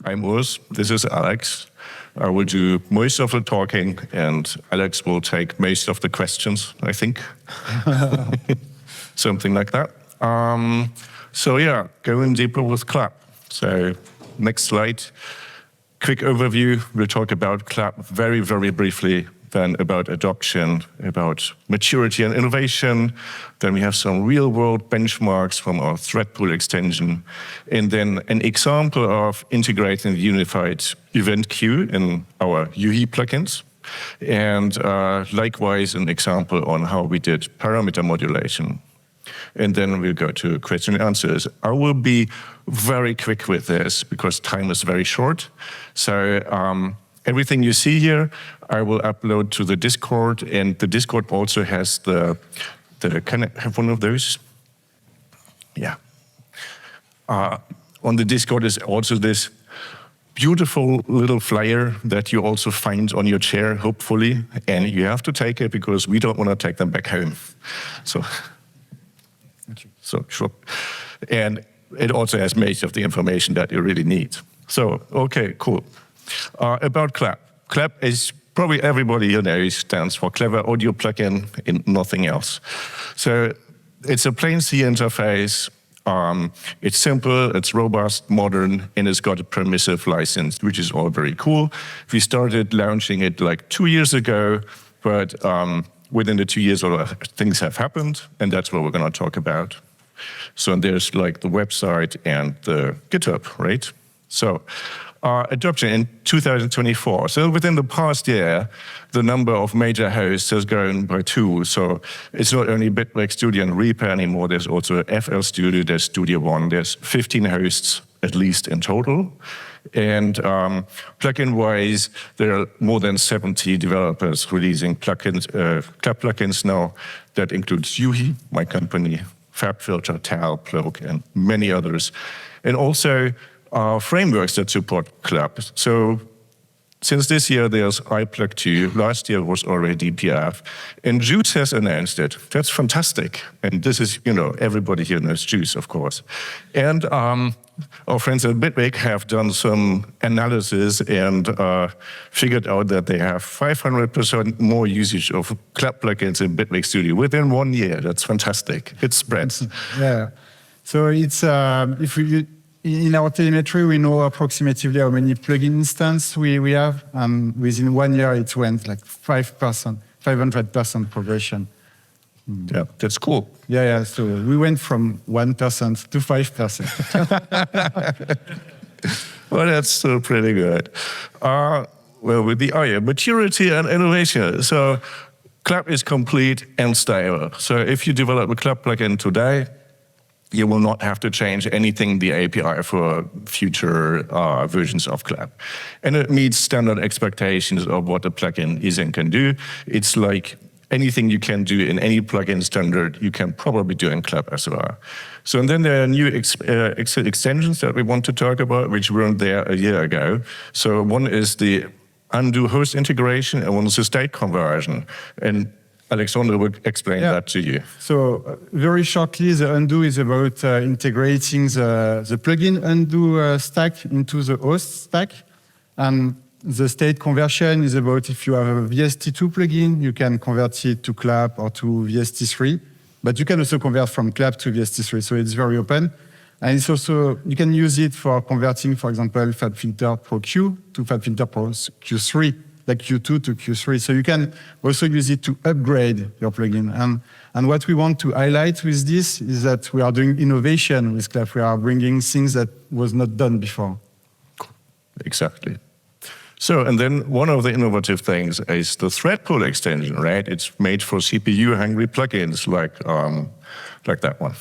I'm Urs, this is Alex. I will do most of the talking and Alex will take most of the questions, I think. Something like that. So yeah, going deeper with CLAP. So next slide, quick overview. We'll talk about CLAP very, very briefly, then about adoption, about maturity and innovation. Then we have some real-world benchmarks from our thread pool extension, and then an example of integrating the unified event queue in our UE plugins, and likewise an example on how we did parameter modulation. And then we'll go to question and answers. I will be very quick with this because time is very short. So everything you see here, I will upload to the Discord, and the Discord also has can I have one of those? Yeah. On the Discord is also this beautiful little flyer that you also find on your chair, hopefully, and you have to take it because we don't want to take them back home. So sure. And it also has most of the information that you really need. So, okay, cool. About CLAP. CLAP is probably everybody here knows stands for Clever Audio Plugin and nothing else. So it's a plain C interface. It's simple, it's robust, modern, and it's got a permissive license, which is all very cool. We started launching it like 2 years ago, but within the 2 years, things have happened, and that's what we're going to talk about. So there's like the website and the GitHub, right? So adoption in 2024. So within the past year, the number of major hosts has grown by 2. So it's not only Bitwig Studio and Reaper anymore, there's also FL Studio, there's Studio One, there's 15 hosts at least in total. And plugin-wise, there are more than 70 developers releasing plugins, CLAP plugins now. That includes UE, my company, FabFilter, Tal, Plug, and many others. And also frameworks that support CLAP. So since this year, there's iPlug2. Last year was already DPF. And Juice has announced it. That's fantastic. And this is, everybody here knows Juice, of course. And our friends at Bitwig have done some analysis and figured out that they have 500% more usage of CLAP plugins in Bitwig Studio within 1 year. That's fantastic. It spreads. Yeah. So it's in our telemetry, we know approximately how many plugin instances we have. Within 1 year, it went like 500% progression. Yeah, that's cool. Yeah. So we went from 1% to 5%. Well, that's still pretty good. Well, with the maturity and innovation. So CLAP is complete and stable. So if you develop a CLAP plugin today, you will not have to change anything in the API for future versions of CLAP. And it meets standard expectations of what a plugin is and can do. It's like anything you can do in any plugin standard, you can probably do in CLAP as well. So and then there are new extensions that we want to talk about, which weren't there a year ago. So one is the undo host integration, and one is the state conversion. And Alexandre will explain that to you. So very shortly, the undo is about integrating the plugin undo stack into the host stack. And the state conversion is about if you have a VST2 plugin, you can convert it to CLAP or to VST3. But you can also convert from CLAP to VST3, so it's very open. And it's also, you can use it for converting, for example, FabFilter Pro Q to FabFilter Pro Q3. Like Q2 to Q3. So you can also use it to upgrade your plugin. And what we want to highlight with this is that we are doing innovation with CLAP. We are bringing things that was not done before. Exactly. So, and then one of the innovative things is the thread pool extension, right? It's made for CPU-hungry plugins like that one.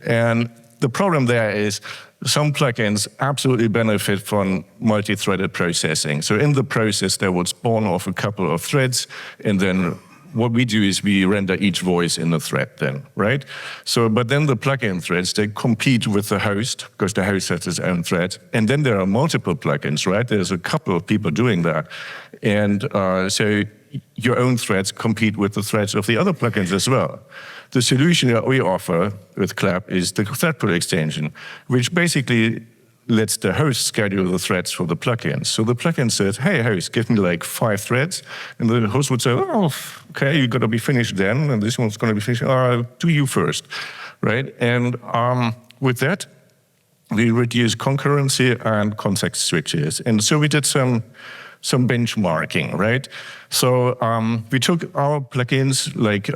And the problem there is some plugins absolutely benefit from multi-threaded processing. So in the process, they will spawn off a couple of threads, and then what we do is we render each voice in the thread then, right? So, but then the plugin threads, they compete with the host, because the host has its own thread. And then there are multiple plugins, right? There's a couple of people doing that. And so your own threads compete with the threads of the other plugins as well. The solution that we offer with CLAP is the thread pool extension, which basically lets the host schedule the threads for the plugin. So the plugin says, hey, host, give me like 5 threads. And the host would say, oh, okay, you're going to be finished then, and this one's going to be finished. Do you first, right? And with that, we reduce concurrency and context switches. And so we did some benchmarking, right? So we took our plugins, like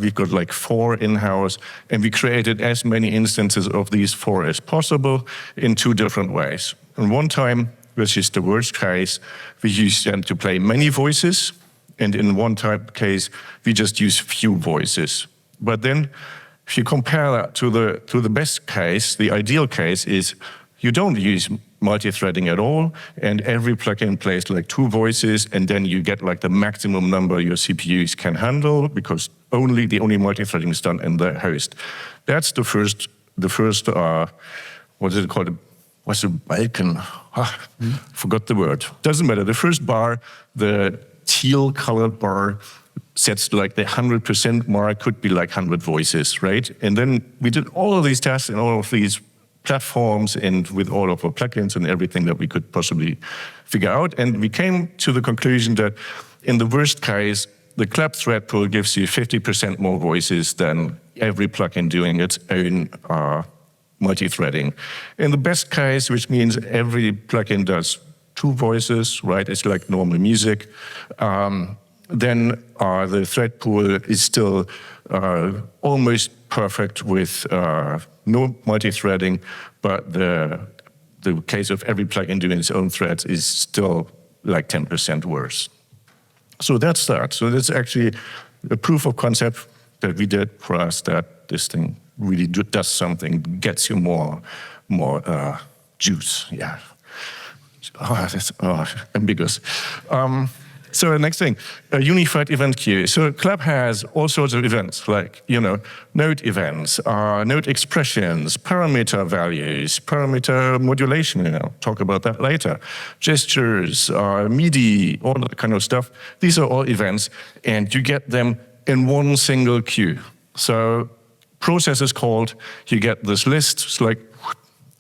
we've got like 4 in-house, and we created as many instances of these 4 as possible in 2 different ways. And one time, which is the worst case, we used them to play many voices, and in one type case, we just use few voices. But then, if you compare that to the best case, the ideal case is you don't use multi-threading at all, and every plugin plays like 2 voices, and then you get like the maximum number your CPUs can handle, because the only multi-threading is done in the host. That's the first what is it called? What's the Balkan? Forgot the word. Doesn't matter. The first bar, the teal-colored bar, sets like the 100% mark, could be like 100 voices, right? And then we did all of these tests in all of these platforms and with all of our plugins and everything that we could possibly figure out. And we came to the conclusion that in the worst case, the clap thread pool gives you 50% more voices than every plugin doing its own multi-threading. In the best case, which means every plugin does 2 voices, right? It's like normal music. Then the thread pool is still almost perfect with no multi-threading, but the case of every plugin doing its own threads is still like 10% worse. So that's that. So that's actually a proof of concept that we did for us, that this thing really does something, gets you more juice. Yeah. That's ambiguous. So the next thing, a unified event queue. So Clap has all sorts of events, like, node events, node expressions, parameter values, parameter modulation, talk about that later, gestures, MIDI, all that kind of stuff. These are all events, and you get them in one single queue. So process is called, you get this list, it's like,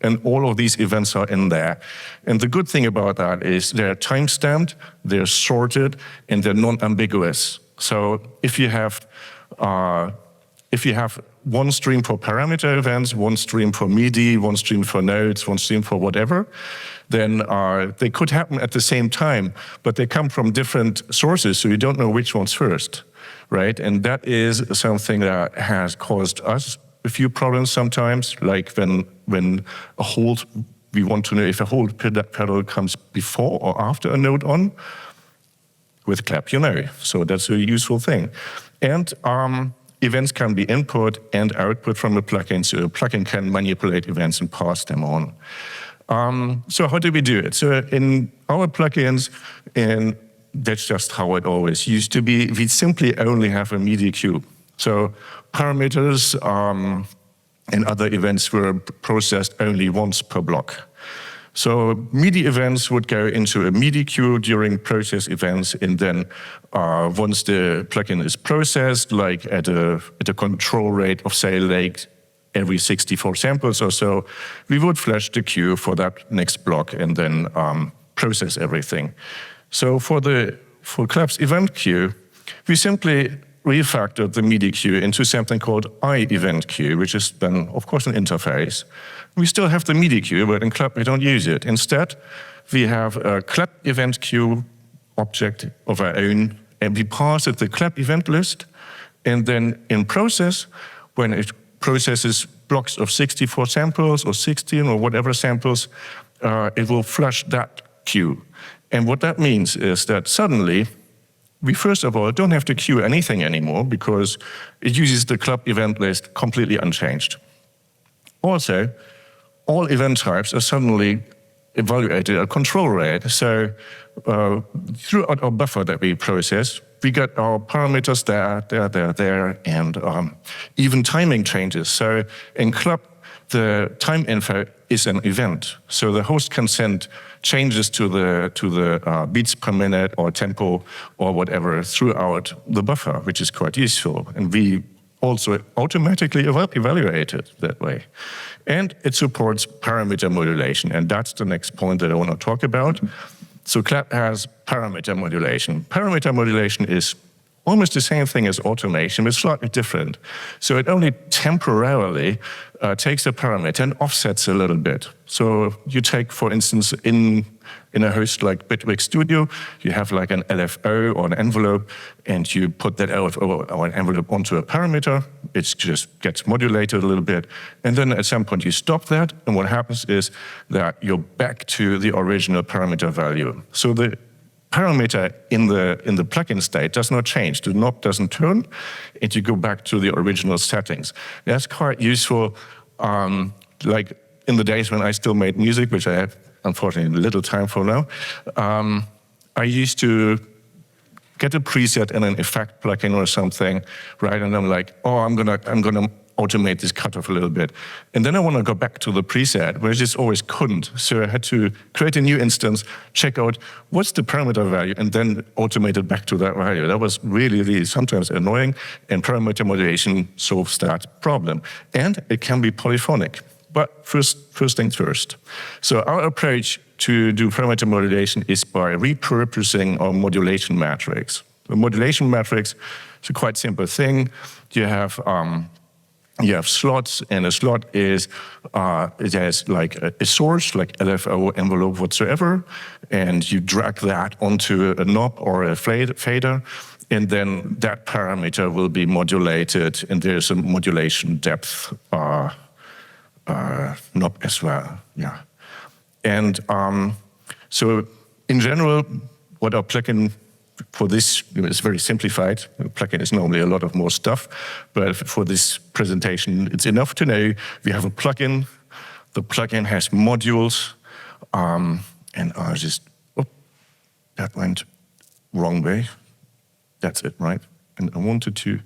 and all of these events are in there. And the good thing about that is they're time-stamped, they're sorted, and they're non-ambiguous. So if you have one stream for parameter events, one stream for MIDI, one stream for nodes, one stream for whatever, then they could happen at the same time, but they come from different sources, so you don't know which one's first, right? And that is something that has caused us a few problems sometimes, like when a hold, we want to know if a hold pedal comes before or after a node on. With Clap, so that's a useful thing. And events can be input and output from a plugin, so a plugin can manipulate events and pass them on. So how do we do it? So in our plugins, and that's just how it always used to be, we simply only have a MIDI queue. So parameters and other events were processed only once per block. So MIDI events would go into a MIDI queue during process events, and then once the plugin is processed, like at a control rate of, say, like every 64 samples or so, we would flash the queue for that next block and then process everything. So for Clap's event queue, we simply refactored the MIDI queue into something called iEvent queue, which is then, of course, an interface. We still have the MIDI queue, but in Clap we don't use it. Instead, we have a Clap event queue object of our own, and we pass it the Clap event list, and then in process, when it processes blocks of 64 samples or 16 or whatever samples, it will flush that queue. And what that means is that suddenly, we first of all don't have to queue anything anymore because it uses the Clap event list completely unchanged. Also, all event types are suddenly evaluated at control rate. So throughout our buffer that we process, we got our parameters there, and even timing changes. So in Clap, the time info is an event. So the host can send changes to the beats per minute or tempo or whatever throughout the buffer, which is quite useful. And we also automatically evaluated that way. And it supports parameter modulation, and that's the next point that I want to talk about. So CLAP has parameter modulation. Parameter modulation is almost the same thing as automation, but slightly different. So it only temporarily takes a parameter and offsets a little bit. So you take, for instance, in a host like Bitwig Studio, you have like an LFO or an envelope, and you put that LFO or an envelope onto a parameter. It just gets modulated a little bit. And then at some point you stop that, and what happens is that you're back to the original parameter value. So the parameter in the plugin state does not change. The knob doesn't turn, and you go back to the original settings. That's quite useful, like in the days when I still made music, which I have unfortunately little time for now. I used to get a preset in an effect plugin or something, right? And I'm like, oh, I'm gonna automate this cutoff a little bit. And then I want to go back to the preset, where I just always couldn't. So I had to create a new instance, check out what's the parameter value, and then automate it back to that value. That was really, really sometimes annoying, and parameter modulation solves that problem. And it can be polyphonic. But first things first. So our approach to do parameter modulation is by repurposing our modulation matrix. The modulation matrix is a quite simple thing. You have slots, and a slot is it has like a source, like LFO, envelope, whatsoever, and you drag that onto a knob or a fader, and then that parameter will be modulated, and there's a modulation depth knob as well. Yeah, and so in general, what our plugin for this is very simplified. The plugin is normally a lot of more stuff, but for this presentation, it's enough to know we have a plugin. The plugin has modules, and I just, oh, that went wrong way. That's it, right? And I wanted to,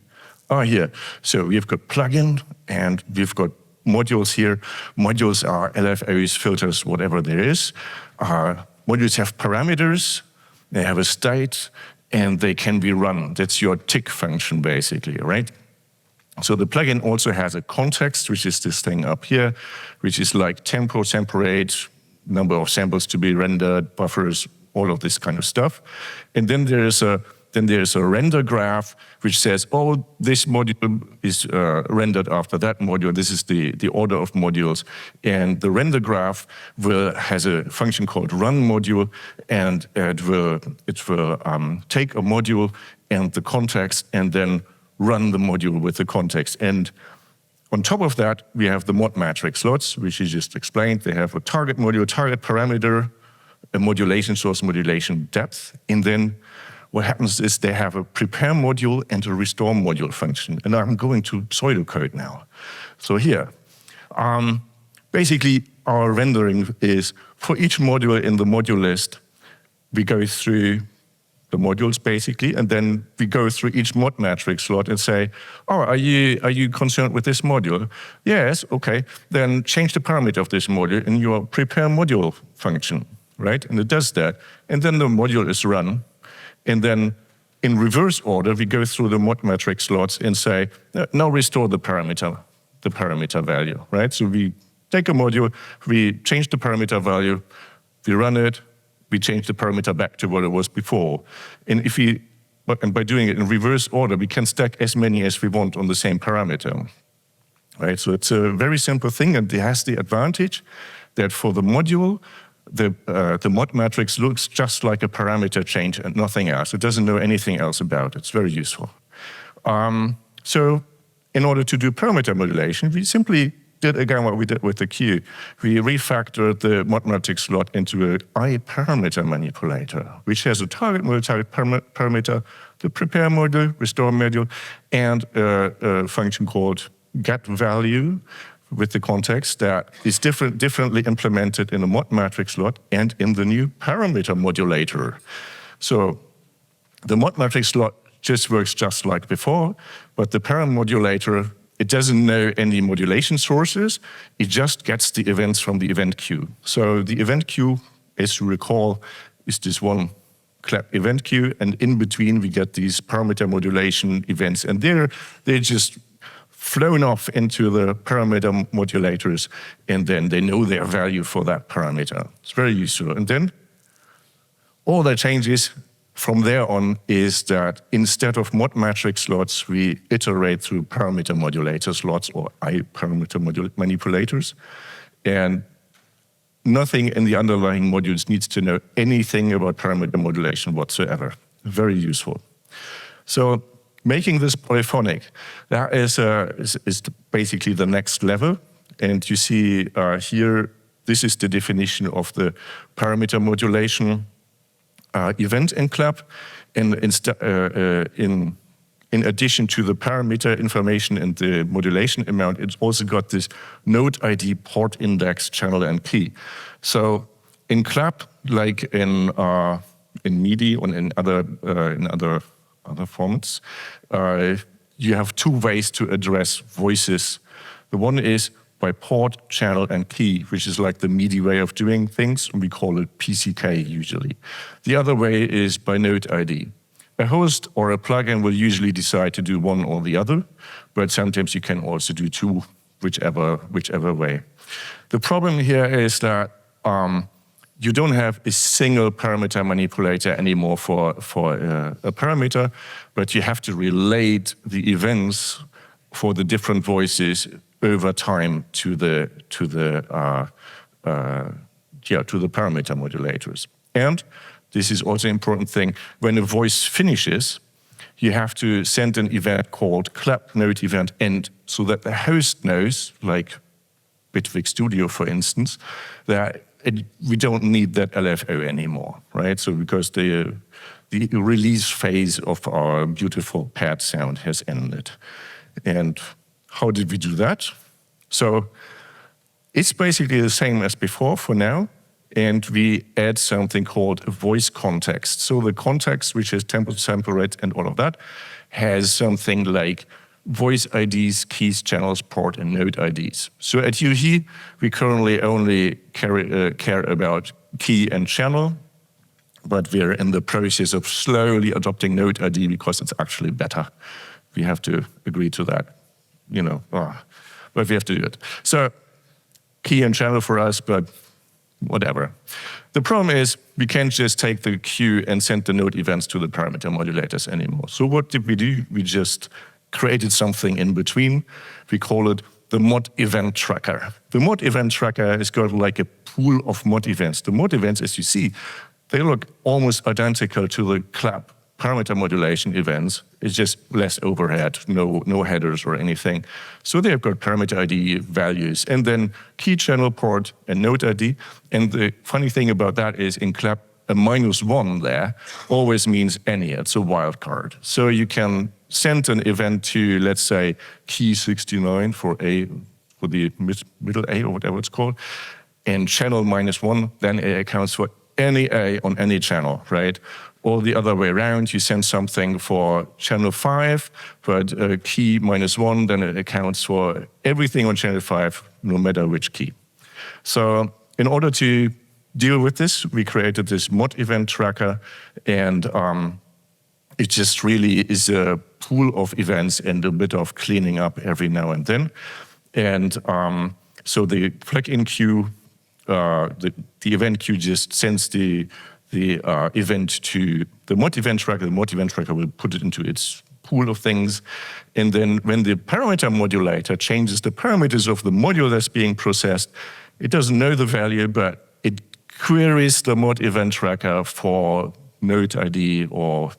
here. So we've got plugin, and we've got modules here. Modules are LFOs, filters, whatever there is. Modules have parameters. They have a state, and they can be run. That's your tick function, basically, right? So the plugin also has a context, which is this thing up here, which is like tempo, sample rate, number of samples to be rendered, buffers, all of this kind of stuff. And then there's a render graph, which says, oh, this module is rendered after that module. This is the order of modules. And the render graph has a function called run module, and it will take a module and the context, and then run the module with the context. And on top of that, we have the mod matrix slots, which you just explained. They have a target module, target parameter, a modulation source, modulation depth, and then what happens is they have a prepare module and a restore module function. And I'm going to pseudocode now. So here, basically our rendering is for each module in the module list, we go through the modules basically, and then we go through each mod matrix slot and say, oh, are you concerned with this module? Yes, okay. Then change the parameter of this module in your prepare module function, right? And it does that. And then the module is run. And then in reverse order, we go through the mod matrix slots and say, now restore the parameter value, right? So we take a module, we change the parameter value, we run it, we change the parameter back to what it was before. And by doing it in reverse order, we can stack as many as we want on the same parameter, right? So it's a very simple thing, and it has the advantage that for the module, the mod matrix looks just like a parameter change and nothing else. It doesn't know anything else about it. It's very useful. So in order to do parameter modulation, we simply did again what we did with the queue. We refactored the mod matrix slot into an I-parameter manipulator, which has a target module, target parameter, the prepare module, restore module, and a function called getValue, with the context that is differently implemented in the mod matrix slot and in the new parameter modulator. So the mod matrix slot just works just like before, but the parameter modulator, it doesn't know any modulation sources. It just gets the events from the event queue. So the event queue, as you recall, is this one clap event queue, and in between we get these parameter modulation events, and they're just flown off into the parameter modulators, and then they know their value for that parameter. It's very useful. And then all that changes from there on is that instead of mod matrix slots, we iterate through parameter modulator slots or parameter manipulators. And nothing in the underlying modules needs to know anything about parameter modulation whatsoever. Very useful. So making this polyphonic, that is basically the next level. And you see here, this is the definition of the parameter modulation event in CLAP. And in addition to the parameter information and the modulation amount, it's also got this node ID, port index, channel, and key. So in CLAP, like in MIDI or in other formats, you have two ways to address voices. The one is by port, channel, and key, which is like the MIDI way of doing things. We call it PCK usually. The other way is by node ID. A host or a plugin will usually decide to do one or the other, but sometimes you can also do two, whichever way. The problem here is that you don't have a single parameter manipulator anymore for a parameter, but you have to relate the events for the different voices over time to the parameter modulators. And this is also an important thing. When a voice finishes, you have to send an event called clap node event end, so that the host knows, like Bitwig Studio, for instance, that we don't need that LFO anymore, right? So because the release phase of our beautiful pad sound has ended. And how did we do that? So it's basically the same as before for now. And we add something called a voice context. So the context, which is tempo, sample rate, and all of that, has something like voice IDs, keys, channels, port, and node IDs. So at UHE, we currently only care about key and channel, but we're in the process of slowly adopting node ID because it's actually better. We have to agree to that, but we have to do it. So key and channel for us, but whatever. The problem is we can't just take the queue and send the node events to the parameter modulators anymore. So what did we do? We just created something in between. We call it the mod event tracker. The mod event tracker is got like a pool of mod events. The mod events, as you see, they look almost identical to the clap parameter modulation events. It's just less overhead, no headers or anything. So they've got parameter ID values, and then key, channel, port, and node ID. And the funny thing about that is in clap, a -1 there always means any. It's a wildcard. So you can send an event to, let's say, key 69 for the middle A or whatever it's called, and channel -1, then it accounts for any A on any channel, right? Or the other way around, you send something for channel 5, but key -1, then it accounts for everything on channel 5, no matter which key. So in order to deal with this, we created this mod event tracker, and it just really is a pool of events and a bit of cleaning up every now and then. And so the plugin queue, the event queue just sends the event to the mod event tracker. The mod event tracker will put it into its pool of things. And then when the parameter modulator changes the parameters of the module that's being processed, it doesn't know the value, but it queries the mod event tracker for node ID or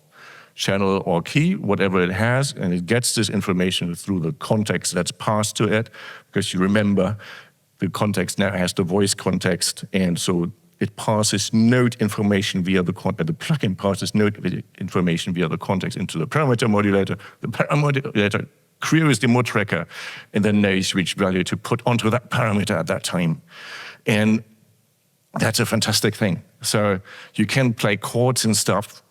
channel or key, whatever it has, and it gets this information through the context that's passed to it, because you remember the context now has the voice context, and so it passes node information via the plugin passes node information via the context into the parameter modulator. The parameter modulator queries the mod tracker and then knows which value to put onto that parameter at that time. And that's a fantastic thing. So you can play chords and stuff.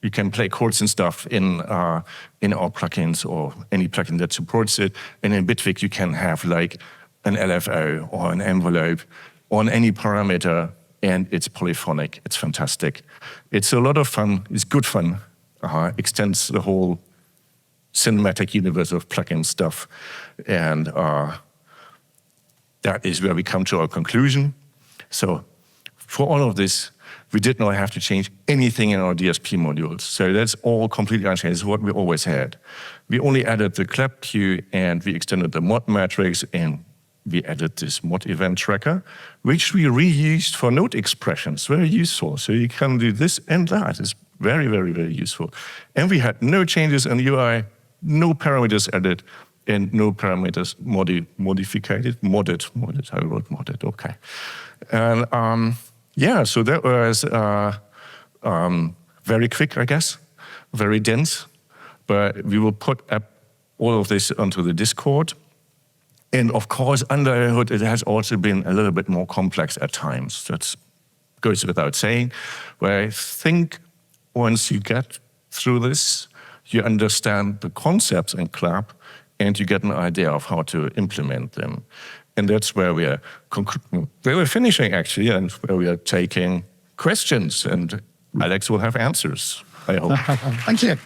You can play chords and stuff in our plugins or any plugin that supports it. And in Bitwig, you can have like an LFO or an envelope on any parameter, and it's polyphonic. It's fantastic. It's a lot of fun. It's good fun. Extends the whole cinematic universe of plugin stuff. And that is where we come to our conclusion. So for all of this, we did not have to change anything in our DSP modules. So that's all completely unchanged. It's what we always had. We only added the clap queue, and we extended the mod matrix, and we added this mod event tracker, which we reused for node expressions. Very useful. So you can do this and that. It's very, very, very useful. And we had no changes in UI, no parameters added, and no parameters modded. I wrote modded, okay. And yeah, so that was very quick, I guess, very dense. But we will put up all of this onto the Discord. And of course, under the hood, it has also been a little bit more complex at times. That goes without saying. But I think once you get through this, you understand the concepts in clap, and you get an idea of how to implement them. And that's where we are finishing, actually, and where we are taking questions. And Alex will have answers, I hope. Thank you.